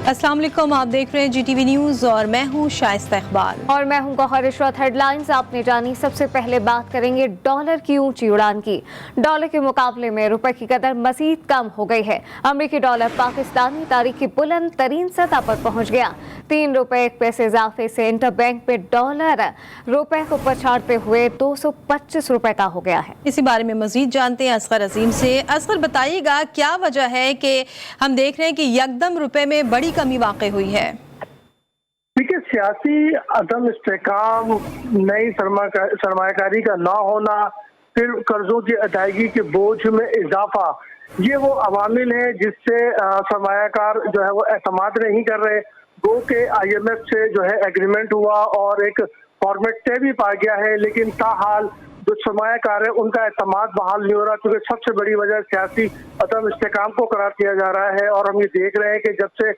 अस्सलाम वालेकुम, आप देख रहे हैं GTV न्यूज़ और मैं हूं शाइस्ता इकबाल और मैं हूं गौहर इशरत। हेडलाइंस आपने जानी। सबसे पहले बात करेंगे डॉलर की ऊंची उड़ान की। डॉलर के मुकाबले में रुपए की कदर मजीद कम हो गई है। अमरीकी डॉलर पाकिस्तानी तारीख की बुलंद तरीन सतह पर पहुंच गया। 3 रुपए 1 पैसे इजाफे से इंटरबैंक में डॉलर रुपए को पछाड़ते हुए 225 रुपए का हो गया है। इसी बारे में मजीद जानते हैं असगर अजीम से। असगर, बताइएगा क्या वजह है कि हम देख रहे हैं कि यकदम रुपए में बड़ी कमी वाक़ई हुई है? देखिए, सियासी अदम इस्तेहकाम, नई सरमायाकारी का ना होना, फिर कर्जों की अदायगी के बोझ में इजाफा, ये वो अवामिल है जिससे सरमायाकार जो है वो एतमाद नहीं कर रहे। गो के IMF से जो है एग्रीमेंट हुआ और एक फॉर्मेट तय भी पा गया है, लेकिन ताहाल जो सरमायाकार है उनका एतमाद बहाल नहीं हो रहा, क्योंकि सबसे बड़ी वजह सियासी अदम इस्तेहकाम को करार दिया जा रहा है। और हम ये देख रहे हैं कि जब से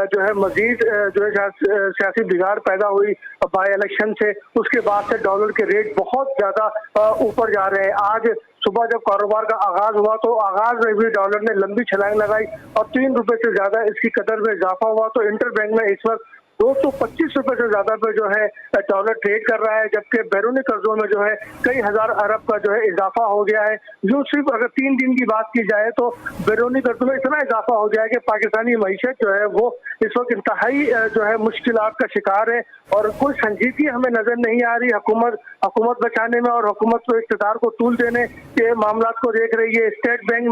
जो है मजीद जो है सियासी बिगाड़ पैदा हुई बाई इलेक्शन से, उसके बाद से डॉलर के रेट बहुत ज्यादा ऊपर जा रहे हैं। आज सुबह जब कारोबार का आगाज हुआ तो आगाज में भी डॉलर ने लंबी छलांग लगाई और 3 रुपए से ज्यादा इसकी कदर में इजाफा हुआ। तो इंटरबैंक में इस वक्त 225 रुपए से ज्यादा पे जो है डॉलर ट्रेड कर रहा है, जबकि बैरूनी कर्जों में जो है कई हजार अरब का जो है इजाफा हो गया है। जो सिर्फ अगर 3 दिन की बात की जाए तो बैरूनी कर्जों में इतना इजाफा हो गया है कि पाकिस्तानी मईशत जो है वो इस वक्त इंतहाई जो है मुश्किलात का शिकार है और कोई संजीदगी हमें नजर नहीं आ रही। हुकूमत बचाने में और हुकूमत को इख्तियार को तूल देने के मामला को देख रही है। स्टेट बैंक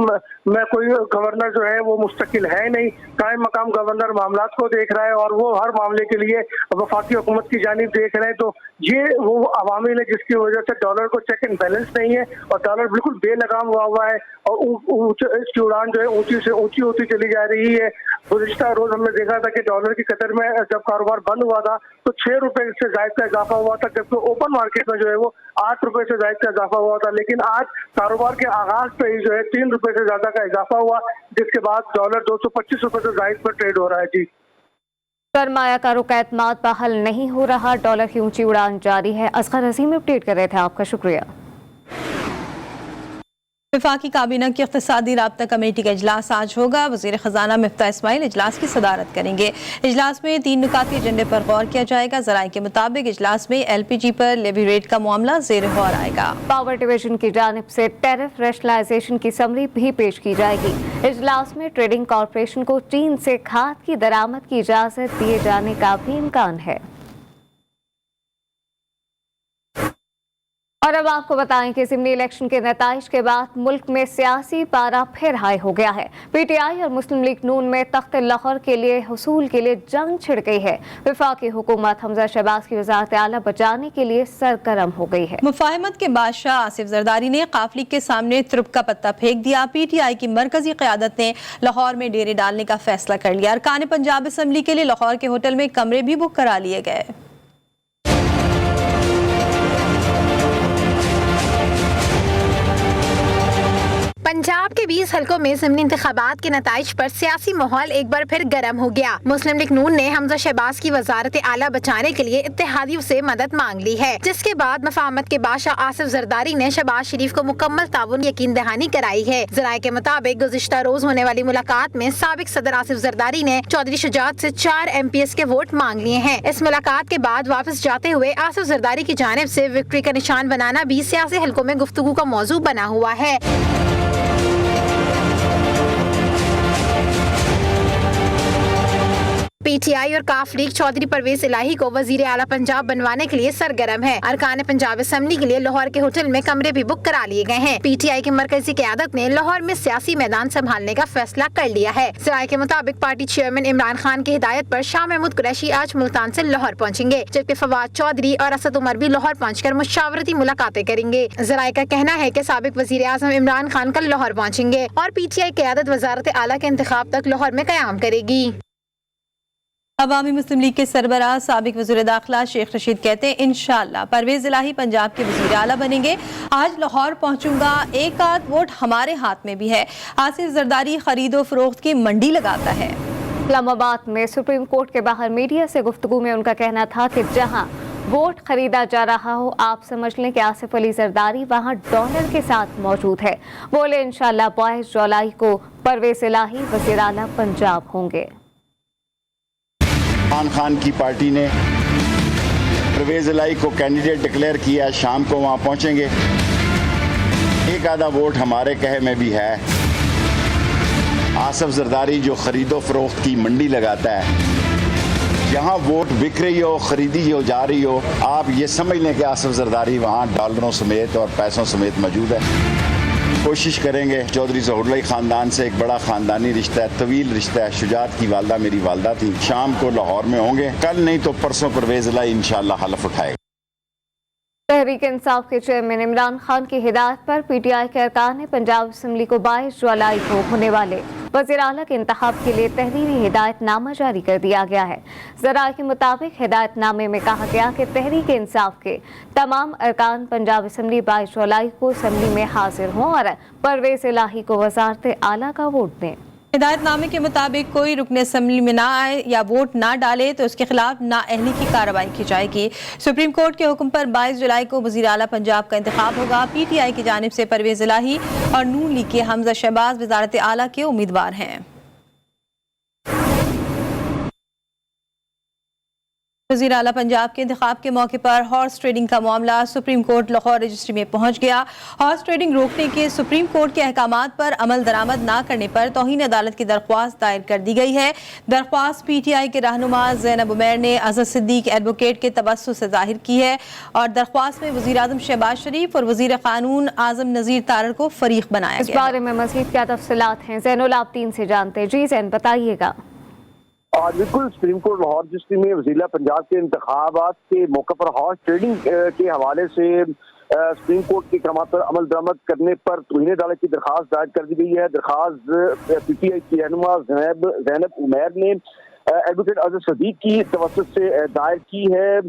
में कोई गवर्नर जो है वो मुस्तकिल है नहीं, कायम मकाम गवर्नर मामला को देख रहा है और वो हर मामले के लिए वफाकी हुकूमत की जानिब देख रहे हैं। तो ये वो अवामिल है जिसकी वजह से डॉलर को चेक एंड बैलेंस नहीं है और डॉलर बिल्कुल बेलगाम हुआ है और इसकी उड़ान जो है ऊंची से ऊंची होती चली जा रही है। गुज़िश्ता रोज हमने देखा था कि डॉलर की कदर में जब कारोबार बंद हुआ था तो 6 रुपए से जायद का इजाफा हुआ था, जबकि ओपन मार्केट में जो है वो 8 रुपए से जायद का इजाफा हुआ था। लेकिन आज कारोबार के आगाज पे ही जो है 3 रुपए से ज्यादा का इजाफा हुआ, जिसके बाद डॉलर 225 रुपए से जायद पर ट्रेड हो रहा है। जी, सरमायाकारों का एतमाद बहाल नहीं हो रहा, डॉलर की ऊंची उड़ान जारी है। असगर अजीम अपडेट कर रहे थे, आपका शुक्रिया। वफाकी काबीना की इक़्तिसादी राब्ता कमेटी का इजलास आज होगा। वज़ीर ख़जाना मिफ्ताह इस्माइल इजलास की सदारत करेंगे। इजलास में 3 नुकाती एजेंडे पर गौर किया जाएगा। ज़राए के मुताबिक इजलास में LPG पर लेवी रेट का मामला ज़ेर गौर आएगा। पावर डिवीजन की जानिब से टैरिफ रैशनलाइजेशन की समरी भी पेश की जाएगी। इजलास में ट्रेडिंग कॉरपोरेशन को चीन से खाद की दरामद की इजाज़त दिए जाने का भी इम्कान है। और अब आपको बताएं कि ज़िमनी इलेक्शन के नताइज के बाद मुल्क में सियासी पारा फिर हाई हो गया है। PTI और मुस्लिम लीग नून में तख्त लाहौर के लिए हुसूल के लिए जंग छिड़ गई है। वफाकी हुकूमत हमजा शहबाज की वज़ारत आला बचाने के लिए सरगर्म हो गई है। मुफाहमत के बादशाह आसिफ जरदारी ने काफली के सामने त्रुप का पत्ता फेंक दिया। PTI की मरकजी क़यादत ने लाहौर में डेरे डालने का फैसला कर लिया। अरकान पंजाब असम्बली के लिए लाहौर के होटल में कमरे भी बुक करा लिए गए। पंजाब के 20 हलकों में ज़िमनी इंतखाबात के नताइज पर सियासी माहौल एक बार फिर गर्म हो गया। मुस्लिम लीग नून ने हमजा शहबाज की वजारत आला बचाने के लिए इत्तेहादियों से मदद मांग ली है, जिसके बाद मुफाहमत के बादशाह आसिफ जरदारी ने शहबाज शरीफ को मुकम्मल ताउन यकीन दहानी कराई है। ज़राए के मुताबिक गुज़िश्ता रोज होने वाली मुलाकात में साबिक सदर आसिफ जरदारी ने चौधरी शुजात से 4 MPs के वोट मांग लिए हैं। इस मुलाकात के बाद वापस जाते हुए आसिफ जरदारी की जानिब से विक्ट्री का निशान बनाना भी सियासी हलकों में गुफ्तगू का मौजू बना हुआ है। PTI और काफ लीग चौधरी परवेज इलाही को वजीर आला पंजाब बनवाने के लिए सरगर्म है। अरकान पंजाब असम्बली के लिए लाहौर के होटल में कमरे भी बुक करा लिए गए हैं। PTI की मरकजी क़यादत ने लाहौर में सियासी मैदान संभालने का फैसला कर लिया है। ज़राए के मुताबिक पार्टी चेयरमैन इमरान खान की हिदायत पर शाह महमूद कुरैशी आज मुल्तान से लाहौर पहुँचेंगे, जबकि फवाद चौधरी और असद उमर भी लाहौर पहुँचकर मुशावरती मुलाकातें करेंगे। ज़राए का कहना है कि साबिक वज़ीर आज़म इमरान खान कल लाहौर पहुँचेंगे और PTI क़यादत वज़ारत आला के इंतखाब तक लाहौर में क़याम करेगी। अवामी मुस्लिम लीग के सरबराह साबिक वज़ीर दाखिला शेख रशीद कहते हैं इंशाअल्लाह परवेज इलाही पंजाब के वज़ीर आला बनेंगे। आज लाहौर पहुंचूंगा, एक आध वोट हमारे हाथ में भी है। आसिफ जरदारी खरीदो फरोख्त की मंडी लगाता है। इस्लामाबाद में सुप्रीम कोर्ट के बाहर मीडिया से गुफ्तगू में उनका कहना था कि जहां वोट खरीदा जा रहा हो, आप समझ लें कि आसिफ अली जरदारी वहां डॉलर के साथ मौजूद है। बोले इंशाअल्लाह 22 जुलाई को परवेज इलाही वज़ीर आला पंजाब होंगे। इमरान खान की पार्टी ने परवेज़ इलाही को कैंडिडेट डिक्लेयर किया, शाम को वहाँ पहुँचेंगे। एक आधा वोट हमारे कहे में भी है। आसिफ जरदारी जो ख़रीदो फरोख्त की मंडी लगाता है, जहाँ वोट बिक रही हो, ख़रीदी हो जा रही हो, आप ये समझ लें कि आसिफ जरदारी वहाँ डॉलरों समेत और पैसों समेत मौजूद है। कोशिश करेंगे। चौधरी ज़हूरुल्लाह ख़ानदान से एक बड़ा ख़ानदानी रिश्ता है, तवील रिश्ता है। शुजात की वालदा मेरी वालदा थी। शाम को लाहौर में होंगे, कल नहीं तो परसों परवेज़ इलाही इंशाअल्लाह हलफ उठाएगा। तहरीक इंसाफ के चेयरमैन इमरान खान की हिदायत पर पीटीआई के अरकान ने पंजाब असम्बली को 22 जुलाई को होने वाले वज़ीर आला के इंतखाब के लिए तहरीरी हिदायतनामा जारी कर दिया गया है। ज़राए के मुताबिक हिदायतनामे में कहा गया कि तहरीक इंसाफ के तमाम अरकान पंजाब असम्बली 22 जुलाई को असम्बली में हाजिर हों और परवेज़ इलाही को वज़ारत आला का वोट दें। हिदायतनामे के मुताबिक कोई रुकन असम्बली में ना आए या वोट ना डाले तो उसके खिलाफ नाअहली की कार्रवाई की जाएगी। सुप्रीम कोर्ट के हुक्म पर 22 जुलाई को वज़ीर आला पंजाब का इंतखाब होगा। पीटीआई की जानिब से परवेज़ इलाही और नून लीग के हमजा शहबाज वज़ारत आला के उम्मीदवार हैं। वज़ीर आला पंजाब के इंतखाब के मौके पर हॉर्स ट्रेडिंग का मामला सुप्रीम कोर्ट लाहौर रजिस्ट्री में पहुंच गया। हॉर्स ट्रेडिंग रोकने के सुप्रीम कोर्ट के अहकामात पर अमल दरामद ना करने पर तौहीन अदालत की दरख्वास्त दायर कर दी गई है। दरख्वास्त पीटीआई के रहनुमा ज़ैनब उमैर ने अज़हर सिद्दीक एडवोकेट के तबस्सुस से जाहिर की है और दरख्वास्त में वज़ीर आज़म शहबाज शरीफ और वज़ीर क़ानून आज़म नज़ीर तारड़ को फरीक बनाया गया। इस बारे में मज़ीद क्या तफसीलात हैं, ज़ैनुल आबदीन से जानते हैं। जी ज़ैन, बताइएगा। बिल्कुल, सुप्रीम कोर्ट लाहौर रजिस्ट्री में वज़ीर पंजाब के इंतखाबात के मौके पर हॉर्स ट्रेडिंग के हवाले से सुप्रीम कोर्ट के अहकामात पर अमल दरामद करने पर तौहीन अदालत की दरख्वास्त दायर कर दी गई है। दरख्वास्त पीटीआई की रहनुमा ज़ैनब उमैर ने एडवोकेट अज़हर सिद्दीक की तवस्सुस से दायर की है।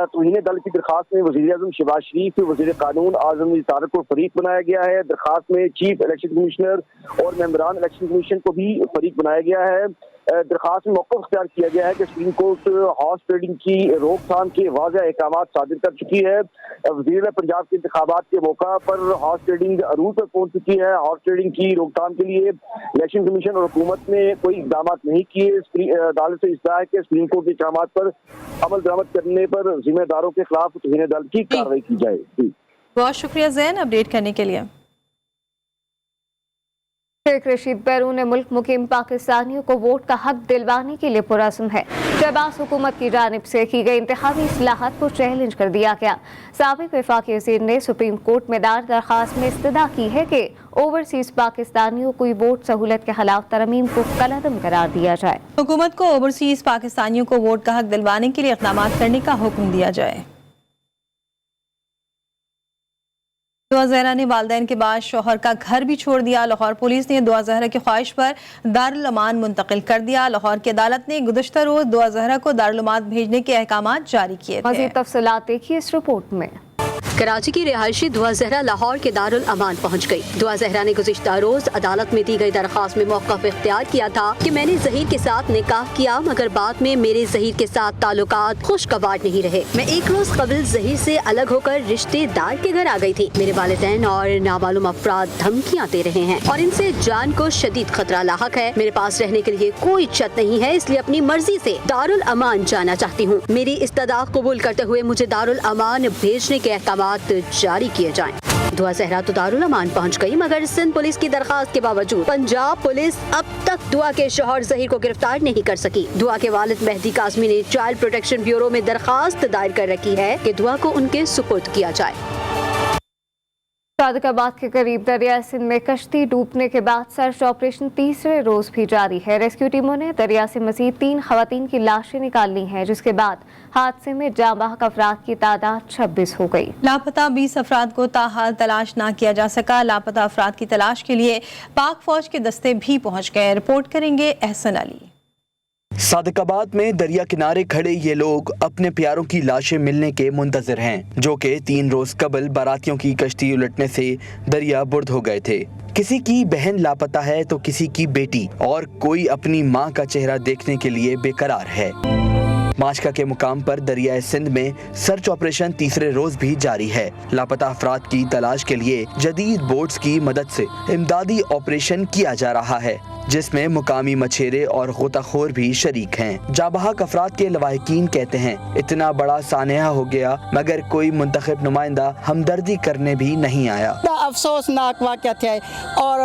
तौहीन अदालत की दरख्वास्त में वज़ीर आज़म शहबाज शरीफ, वज़ीर क़ानून आज़म नज़ीर तारड़ को फरीक बनाया गया है। दरख्वास्त में चीफ इलेक्शन कमिश्नर और मेंबरान इलेक्शन कमीशन को भी फरीक बनाया गया है। दरख्वास्त में मौक़िफ़ इख्तियार किया गया है कि सुप्रीम कोर्ट हॉर्स ट्रेडिंग की रोकथाम के वाज़ेह अहकामात सादिर कर चुकी है। वज़ीर पंजाब के इंतखाबात के मौका पर हॉर्स ट्रेडिंग अरूज पर पहुंच चुकी है। हॉर्स ट्रेडिंग की रोकथाम के लिए इलेक्शन कमीशन और हुकूमत ने कोई इक़दाम नहीं किए। अदालत से इस्तदा है कि सुप्रीम कोर्ट के अहकामात पर अमल दरामद करने पर जिम्मेदारों के खिलाफ तौहीन अदालत की कार्रवाई की जाए। बहुत शुक्रिया ज़ैन अपडेट करने के लिए। शेख रशीद बैरून मुल्क मुकीम पाकिस्तानियों को वोट का हक दिलवाने के लिए पुरज़्म है। शहबाज हुकूमत की जानिब से की गई इंतखाबी इस्लाहात को चैलेंज कर दिया गया। साबिक़ वफाकी वज़ीर ने सुप्रीम कोर्ट में दायर दरख्वास्त में इस्तदा की है कि ओवरसीज़ पाकिस्तानियों को वोट सहूलत के खिलाफ तरमीम को कलअदम करार दिया जाए। हुकूमत को ओवरसीज़ पाकिस्तानियों को वोट का हक दिलवाने के लिए इक़दाम करने का हुक्म दिया जाए। दुआ ज़हरा ने वालिदैन के बाद शौहर का घर भी छोड़ दिया। लाहौर पुलिस ने दुआ ज़हरा की ख्वाहिश पर दारुल अमान मुंतकिल कर दिया। लाहौर की अदालत ने गुज़श्ता रोज़ दुआ ज़हरा को दारुल अमान भेजने के अहकामात जारी किए थे। मज़ीद तफसीलात देखिए इस रिपोर्ट में। कराची की रिहायशी दुआ ज़हरा लाहौर के दारुल अमान पहुँच गई। दुआ ज़हरा ने गुज़िश्ता रोज अदालत में दी गई दरख्वास्त में मौक़िफ़ इख्तियार किया था कि मैंने ज़हीर के साथ निकाह किया, मगर बाद में मेरे ज़हीर के साथ ताल्लुकात खुशगवार नहीं रहे। मैं एक रोज कबिल ज़हीर से अलग होकर रिश्तेदार के घर आ गई थी। मेरे वालिदैन और नामालूम अफराद धमकियाँ दे रहे हैं और इनसे जान को शदीद खतरा लाहक है। मेरे पास रहने के लिए कोई छत नहीं है, इसलिए अपनी मर्जी से दारुल अमान जाना चाहती हूँ। मेरी इस्तदा कबूल करते हुए मुझे दारुल अमान भेजने के अहकामात जारी किए जाएं। दुआ ज़हरा तो दारुल अमान पहुंच गई, मगर सिंध पुलिस की दरखास्त के बावजूद पंजाब पुलिस अब तक दुआ के शौहर ज़हीर को गिरफ्तार नहीं कर सकी। दुआ के वालिद मेहदी काज़मी ने चाइल्ड प्रोटेक्शन ब्यूरो में दरखास्त दायर कर रखी है कि दुआ को उनके सुपुर्द किया जाए। सादिकाबाद के करीब दरिया सिंध में कश्ती डूबने के बाद सर्च ऑपरेशन तीसरे रोज भी जारी है। रेस्क्यू टीमों ने दरिया से मजीद 3 खवातीन की लाशें निकाली हैं, जिसके बाद हादसे में जाँ बहक अफराद की तादाद 26 हो गई। लापता 20 अफराद को ताहाल तलाश ना किया जा सका। लापता अफराद की तलाश के लिए पाक फौज के दस्ते भी पहुँच गए। रिपोर्ट करेंगे एहसन अली। सादिकाबाद में दरिया किनारे खड़े ये लोग अपने प्यारों की लाशें मिलने के मुंतजर हैं, जो कि 3 रोज कबल बारातियों की कश्ती उलटने से दरिया बुर्द हो गए थे। किसी की बहन लापता है तो किसी की बेटी, और कोई अपनी मां का चेहरा देखने के लिए बेकरार है। माशका के मुकाम पर दरिया सिंध में सर्च ऑपरेशन तीसरे रोज भी जारी है। लापता अफराद की तलाश के लिए जदीद बोट्स की मदद से इमदादी ऑपरेशन किया जा रहा है। जिसमें मुकामी मछेरे और गोताखोर भी शरीक हैं। जाबहक अफराद के लवाहिकीन कहते हैं इतना बड़ा सानहा हो गया मगर कोई मुंतखब नुमाइंदा हमदर्दी करने भी नहीं आया। अफसोसनाक वाक़या थे और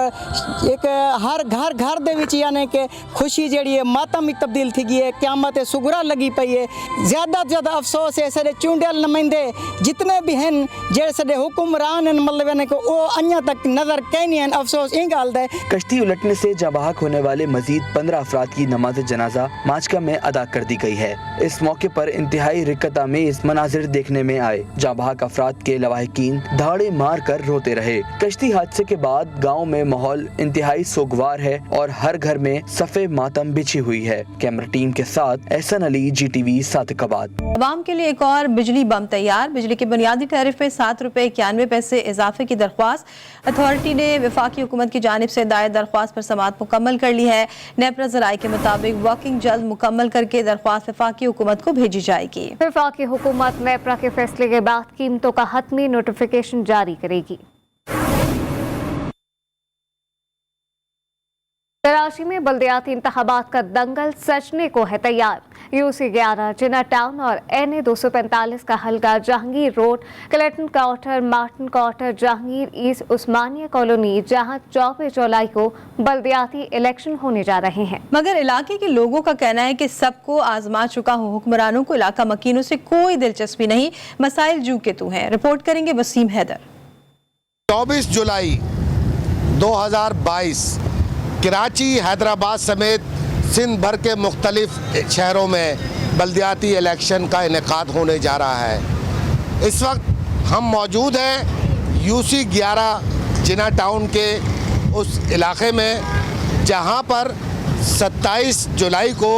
एक हर घर दे विच यानी कि खुशी जड़ी है मातम में तब्दील थी गई है, क़यामत सुगरा लगी पई है। ज़्यादा अफसोस है सरे चूंडियल नुमाइंदे जितने भी हैं जेड़े सरे हुक्मरान हैं मतलब यानी कि वो अन्य तक नजर कहीं नहीं हैं। अफसोस इन गाल दे। कश्ती उलटने से जाबहक होने वाले मजीद 15 अफराद की नमाज जनाजा माचका में अदा कर दी गई है। इस मौके पर इंतहाई रिक्कत में इस मनाजिर देखने में आए। जाबहक अफराद के लवाहिकीन धाड़े मार कर रोते रहे। कश्ती हादसे के बाद गाँव में माहौल इंतहाई सोगवार है और हर घर में सफ़े मातम बिछी हुई है। कैमरा टीम के साथ एहसन अली, GTV सादिकाबाद। अवाम के लिए एक और बिजली बम तैयार। बिजली के बुनियादी टैरिफ में 7 रुपए 91 पैसे इजाफे की दरख्वास्त। अथॉरिटी ने वफाकी हुकूमत की जानिब से दायर दरख्वास्त पर समाअत मुकम्मल कर ली है। नेपरा ज़राए के मुताबिक वर्किंग जल्द मुकम्मल करके दरख्वास्त वफाकी हुकूमत को भेजी जाएगी। वफाकी हुकूमत नेपरा के फैसले के बाद कीमतों का हतमी नोटिफिकेशन जारी करेगी। कराची में बल्दियाती इंतखाबात का दंगल सजने को है तैयार। UC11 जिना टाउन और NA 245 का हल्का Jahangir road, Clayton quarter, Martin quarter, Jahangir east, Osmania colony, जहां 24 जुलाई को बल्दियाती इलेक्शन होने जा रहे हैं। मगर इलाके के लोगों का कहना है कि सबको आजमा चुका हुक्मरानों को इलाका मकीनों से कोई दिलचस्पी नहीं, मसाइल जू के तू हैं। रिपोर्ट करेंगे वसीम हैदर। 24 जुलाई 2022 कराची, हैदराबाद समेत सिंध भर के मुख्तलिफ शहरों में बल्दियाती इलेक्शन का इनेकाद होने जा रहा है। इस वक्त हम मौजूद हैं UC11 जिना टाउन के उस इलाके में जहां पर 27 जुलाई को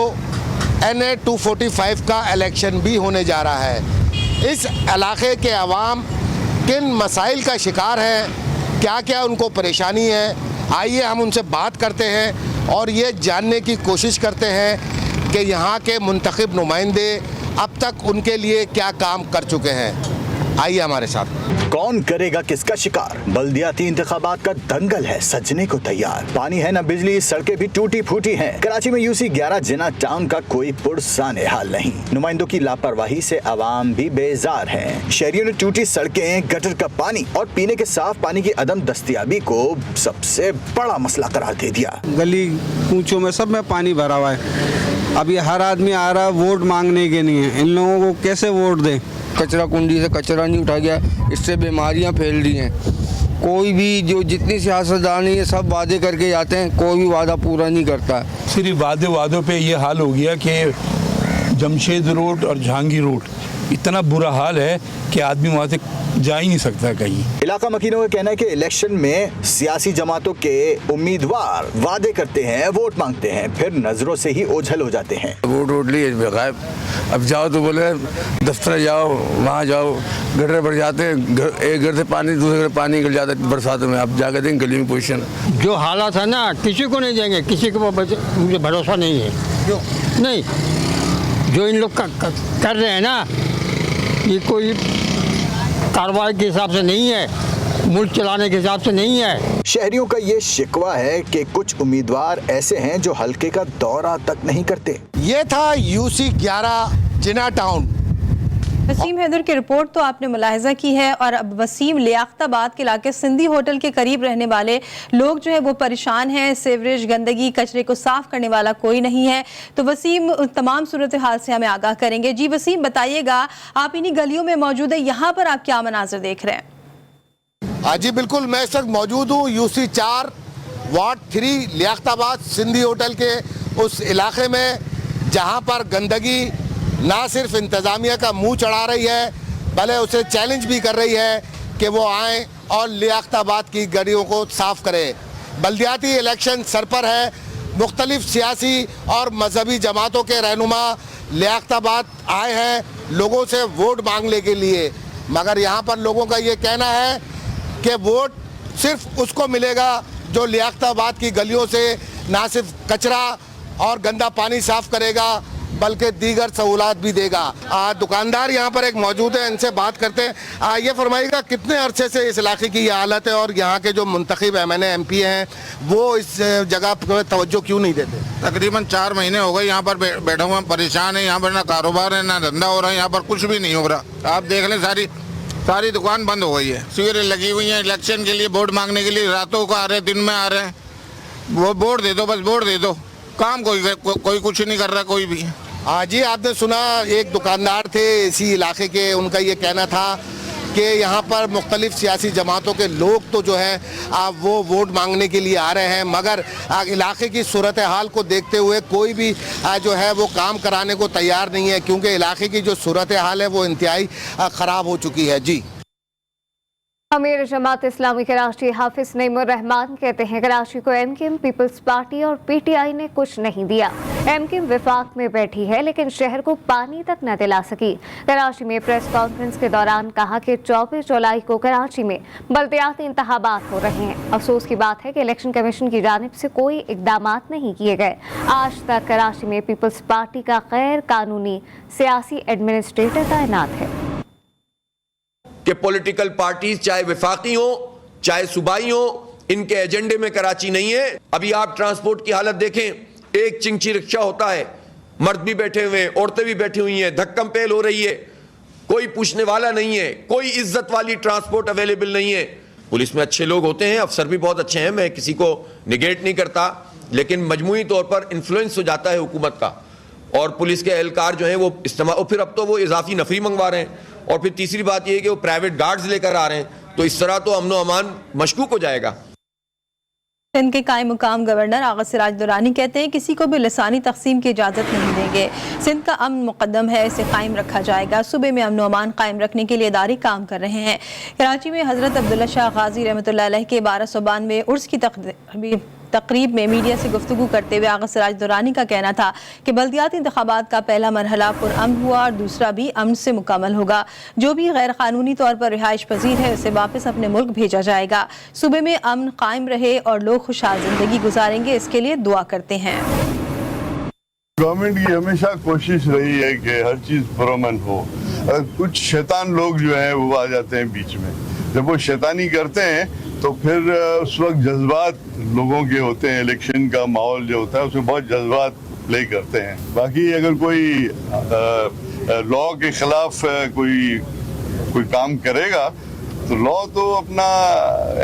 NA 245 का इलेक्शन भी होने जा रहा है। इस इलाके के अवाम किन मसाइल का शिकार हैं, क्या क्या उनको परेशानी है, आइए हम उनसे बात करते हैं और ये जानने की कोशिश करते हैं कि यहाँ के मुंतखब नुमाइंदे अब तक उनके लिए क्या काम कर चुके हैं। आइए हमारे साथ। कौन करेगा किसका शिकार? बल्दियाती इंतखाबात का दंगल है सजने को तैयार। पानी है न बिजली, सड़कें भी टूटी फूटी हैं। कराची में UC11 जिना टाउन का कोई पुरसाने हाल नहीं। नुमाइंदों की लापरवाही से आवाम भी बेजार है। शहरियों ने टूटी सड़कें, गटर का पानी और पीने के साफ पानी की अदम दस्तयाबी को सबसे बड़ा मसला करार दे दिया। गली कूचों में सब में पानी भरा हुआ है। अब ये हर आदमी आ रहा है वोट मांगने के लिए, इन लोगों को कैसे वोट दें? कचरा कुंडी से कचरा नहीं उठा गया, इससे बीमारियां फैल रही हैं। कोई भी जो जितनी सियासतदान है सब वादे करके जाते हैं, कोई भी वादा पूरा नहीं करता। सिर्फ वादों पे ये हाल हो गया कि जमशेद रोड और जहांगीर रोड इतना बुरा हाल है कि आदमी वहाँ से जा ही नहीं सकता कहीं। इलाका मकीनों का कहना है कि इलेक्शन में सियासी जमातों के उम्मीदवार वादे करते हैं, वोट मांगते हैं, फिर नजरों से ही ओझल हो जाते हैं। वोट लिए गायब। अब जाओ तो बोले दफ्तर जाओ, वहाँ जाओ, गटर भर जाते हैं, एक घर से पानी दूसरे घर पानी निकल जाता है बरसातों में। अब जाकर देंगे गली में पोजीशन जो हालात है ना, किसी को नहीं देंगे, किसी के मुझे भरोसा नहीं है। क्यों नहीं? जो इन लोग कर रहे हैं ना, ये कोई कार्रवाई के हिसाब से नहीं है, मुल्क चलाने के हिसाब से नहीं है। शहरियों का ये शिकवा है कि कुछ उम्मीदवार ऐसे हैं जो हल्के का दौरा तक नहीं करते। ये था UC11 जिना टाउन। वसीम हैदर की रिपोर्ट तो आपने मुलाहिजा की है। और अब वसीम, लियाकताबाद के इलाके सिंधी होटल के करीब रहने वाले लोग जो है वो परेशान हैं। सीवरेज, गंदगी, कचरे को साफ करने वाला कोई नहीं है। तो वसीम तमाम सूरत हाल से हमें आगाह करेंगे। जी वसीम, बताइएगा, आप इन्हीं गलियों में मौजूद है, यहाँ पर आप क्या मनाजिर देख रहे हैं? हाँ जी बिल्कुल, मैं इस वक्त मौजूद हूँ UC4 ward 3 Liaquatabad Sindhi hotel के उस इलाके में, जहाँ पर गंदगी ना सिर्फ इंतज़ामिया का मुंह चढ़ा रही है बल्कि उसे चैलेंज भी कर रही है कि वो आएँ और लियाकताबाद की गलियों को साफ़ करें। बल्दियाती इलेक्शन सर पर है। मुख्तलिफ सियासी और मजहबी जमातों के रहनुमा लियाकताबाद आए हैं लोगों से वोट मांगने के लिए, मगर यहाँ पर लोगों का ये कहना है कि वोट सिर्फ उसको मिलेगा जो लियाकताबाद की गलियों से ना सिर्फ कचरा और गंदा पानी साफ़ करेगा बल्कि दीगर सहूलात भी देगा। दुकानदार यहाँ पर एक मौजूद है, इनसे बात करते हैं। ये फरमाइएगा कितने अरसे से इस इलाके की ये हालत है और यहाँ के जो मुंतखब MNA MP हैं वो इस जगह पर तवज्जो क्यों नहीं देते? तकरीबन 4 महीने हो गए यहाँ पर बैठा हुआ, परेशान है। यहाँ पर ना कारोबार है ना धंधा हो रहा है, यहाँ पर कुछ भी नहीं हो रहा। आप देख लें सारी दुकान बंद हो गई है। शिविरें लगी हुई हैं इलेक्शन के लिए, वोट मांगने के लिए, रातों को आ रहे हैं, दिन में आ रहे हैं। वो वोट दे दो, बस वोट दे दो, काम कोई कुछ नहीं कर रहा कोई भी। हाँ जी, आपने सुना एक दुकानदार थे इसी इलाके के, उनका ये कहना था कि यहाँ पर मुख्तलिफ सियासी जमातों के लोग तो जो है वो वोट मांगने के लिए आ रहे हैं, मगर इलाके की सूरत हाल को देखते हुए कोई भी जो है वो काम कराने को तैयार नहीं है, क्योंकि इलाके की जो सूरत हाल है वो इंतहाई ख़राब हो चुकी है। जी, अमीर जमात इस्लामी के राष्ट्रीय हाफिज नईमुर रहमान कहते हैं कराची को MKM पीपल्स पार्टी और PTI ने कुछ नहीं दिया। MKM विफाक में बैठी है लेकिन शहर को पानी तक न दिला सकी। कराची में प्रेस कॉन्फ्रेंस के दौरान कहा कि 24 जुलाई को कराची में बल्दियाती इंतखाबात हो रहे हैं। अफसोस की बात है कि इलेक्शन कमीशन की जानिब से कोई इकदामात नहीं किए गए। आज तक कराची में पीपल्स पार्टी का गैर कानूनी सियासी एडमिनिस्ट्रेटर तैनात है कि पॉलिटिकल पार्टीज चाहे वफाकी हो चाहे सूबाई हो, इनके एजेंडे में कराची नहीं है। अभी आप ट्रांसपोर्ट की हालत देखें, एक चिंची रिक्शा होता है, मर्द भी बैठे हुए हैं, औरतें भी बैठी हुई हैं, धक्कम पेल हो रही है, कोई पूछने वाला नहीं है, कोई इज्जत वाली ट्रांसपोर्ट अवेलेबल नहीं है। पुलिस में अच्छे लोग होते हैं, अफसर भी बहुत अच्छे हैं, मैं किसी को निगेट नहीं करता, लेकिन मजमूई तौर पर इन्फ्लुएंस हो जाता है हुकूमत का, और पुलिस के एहलकार जो हैं वो इस्तेमाल, और फिर अब तो वो इजाफी नफरी मंगवा रहे हैं, और फिर तीसरी बात ये है कि वो प्राइवेट गार्ड्स लेकर आ रहे हैं, तो इस तरह तो अमन व अमान मशकूक हो जाएगा। सिंध के कायम मुकाम गवर्नर आगा सिराज दुरानी कहते हैं किसी को भी लसानी तकसीम की इजाज़त नहीं देंगे। सिंध का अमन मुकद्दम है, इसे कायम रखा जाएगा। सूबे में अमन व अमान कायम रखने के लिए इदारे काम कर रहे हैं। कराची में हज़रत अब्दुल्ला शाह गाजी रहमतुल्लाह अलैह के 1292 उर्स की तकरीब में मीडिया से गुफ्तगू करते हुए आगा सिराज दुरानी का कहना था कि बल्दियाती इंतखाबात का पहला मरहला पुरअमन हुआ और दूसरा भी अमन से मुकम्मल होगा। जो भी गैर कानूनी तौर पर रिहाइश पजीर है उसे वापस अपने मुल्क भेजा जाएगा। सूबे में अमन कायम रहे और लोग खुशहाल जिंदगी गुजारेंगे, इसके लिए दुआ करते हैं। गवर्नमेंट की हमेशा कोशिश रही है कि हर चीज़ पुरअमन हो। कुछ शैतान लोग जो हैं वो आ जाते हैं बीच में, जब वो शैतानी करते हैं तो फिर उस वक्त जज्बात लोगों के होते हैं, इलेक्शन का माहौल जो होता है उसमें बहुत जज्बात प्ले करते हैं। बाकी अगर कोई लॉ के खिलाफ कोई काम करेगा तो लॉ तो अपना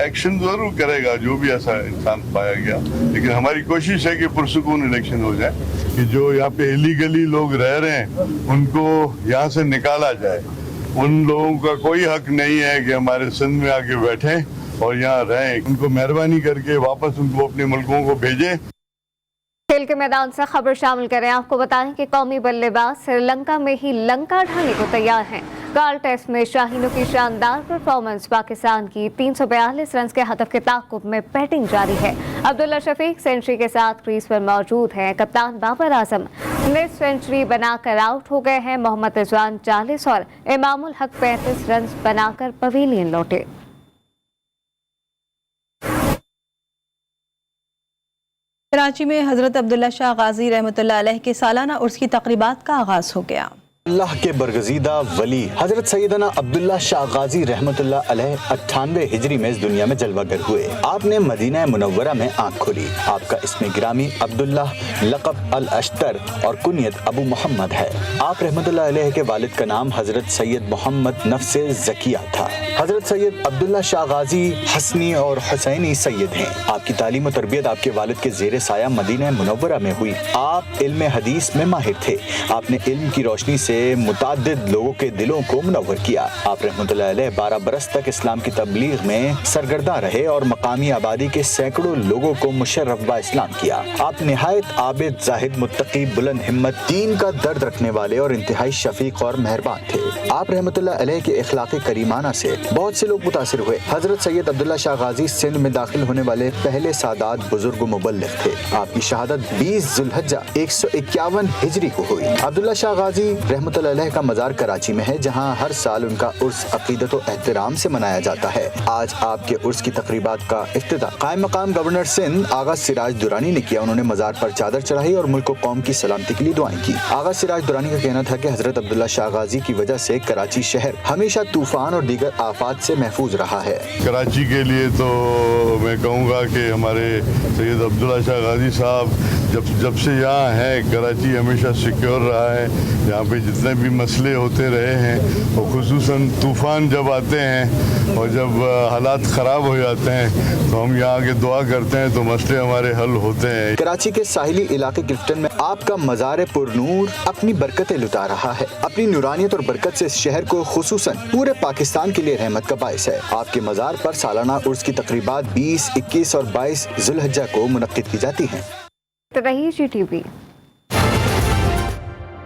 एक्शन जरूर करेगा, जो भी ऐसा इंसान पाया गया। लेकिन हमारी कोशिश है कि पुरसुकून इलेक्शन हो जाए, कि जो यहाँ पे इलीगली लोग रह रहे हैं उनको यहाँ से निकाला जाए। उन लोगों का कोई हक नहीं है कि हमारे सिंध में आके बैठें और यहाँ रहें। उनको मेहरबानी करके वापस उनको अपने मुल्कों को भेजें। खेल के मैदान से खबर शामिल करें। आपको बताएं कि कौमी बल्लेबाज श्रीलंका में ही लंका ढाने को तैयार हैं। कल टेस्ट में शाहीनों की शानदार परफॉर्मेंस पाकिस्तान की 342 रन के हदफ के ताक़ुब में बैटिंग जारी है। अब्दुल्ला शफीक सेंचुरी के साथ क्रीज पर मौजूद हैं। कप्तान बाबर आजम निस्फ सेंचुरी बनाकर आउट हो गए हैं। मोहम्मद रिजवान 40 और इमामुल हक 35 रन बनाकर पवेलियन लौटे। कराची में हज़रत अब्दुल्ला शाह गाजी रहमतुल्लाह अलैह के सालाना उर्स की तकरीबात का आगाज़ हो गया। अल्लाह के बरगजीदा वली हजरत सैयदना अब्दुल्ला शाह गाजी रहमतुल्लाह अलैह 98 हिजरी में इस दुनिया में जलवागर हुए। आपने मदीना मुनव्वरा में आंख खोली। आपका इसमें गिरामी अब्दुल्ला लक़ब अल अश्तर और कुनियत अबू मोहम्मद है। आप रहमतुल्लाह अलैह के वालिद का नाम हजरत सैयद मोहम्मद नफ्से ज़किया था। हजरत सैयद अब्दुल्ला शाह गाजी हसनी और हुसैनी सैयद हैं। आपकी तालीम और तरबियत आपके वालिद के ज़ेरे साया मदीना मुनव्वरा में हुई। आप इल्म हदीस में माहिर थे। आपने इल्म की रोशनी से मुतादिद लोगों के दिलों को मुनव्वर किया। आप रहमतुल्लाह अलैह 12 बरस तक इस्लाम की तबलीग में सरगर्दा रहे और मकामी आबादी के सैकड़ों लोगों को मुशर्रफ व इस्लाम किया। आप निहायत आबिद, जाहिद, मुत्तकी, बुलंद हिम्मत, दीन का दर्द रखने वाले और इंतहाई शफीक और मेहरबान थे। आप रहमतुल्लाह अलैह के इखलाक़ करीमाना से बहुत से लोग मुतासिर हुए। हजरत सैयद अब्दुल्ला शाह गाजी सिंध में दाखिल होने वाले पहले सादात बुजुर्ग मुबल्लिग थे। आपकी शहादत 20 ज़ुल्हज्जा 151 हिजरी को हुई। अब्दुल्ला शाह गाजी रहमतुल्लाह अलैह का मज़ार कराची में है, जहां हर साल उनका उर्स अक़ीदत व एहतराम से मनाया जाता है। आज आपके उर्स की तकरीबात का इफ्तिताह कायम मकाम गवर्नर सिंध आगा सिराज दुरानी ने किया। उन्होंने मज़ार पर चादर चढ़ाई और मुल्क व कौम की सलामती के लिए दुआएं की। आगा सिराज दुरानी का कहना था कि हजरत अब्दुल्ला शाह गाजी की वजह से कराची शहर हमेशा तूफान और दीगर आफात से महफूज रहा है। कराची के लिए तो मैं कहूँगा कि हमारे सैयद अब्दुल्ला शाह गाजी साहब जब से यहाँ हैं, कराची हमेशा सिक्योर रहा है। यहाँ पे जितने भी मसले होते रहे हैं, और खुसूसन तूफ़ान जब आते हैं और जब हालात ख़राब हो जाते हैं, तो हम यहाँ के दुआ करते हैं तो मसले हमारे हल होते हैं। कराची के साहिली इलाके क्लिफ्टन में आपका मज़ार पुरनूर अपनी बरकतें लुटा रहा है। अपनी नूरानियत और बरकत से इस शहर को खुसूसन पूरे पाकिस्तान के लिए रहमत का बाइस है। आपके मज़ार पर सालाना उर्स की तकरीबात 20, 21 और 22 ज़ुल्हिज्जा को मुनक्किद की जाती हैं। रही GTV।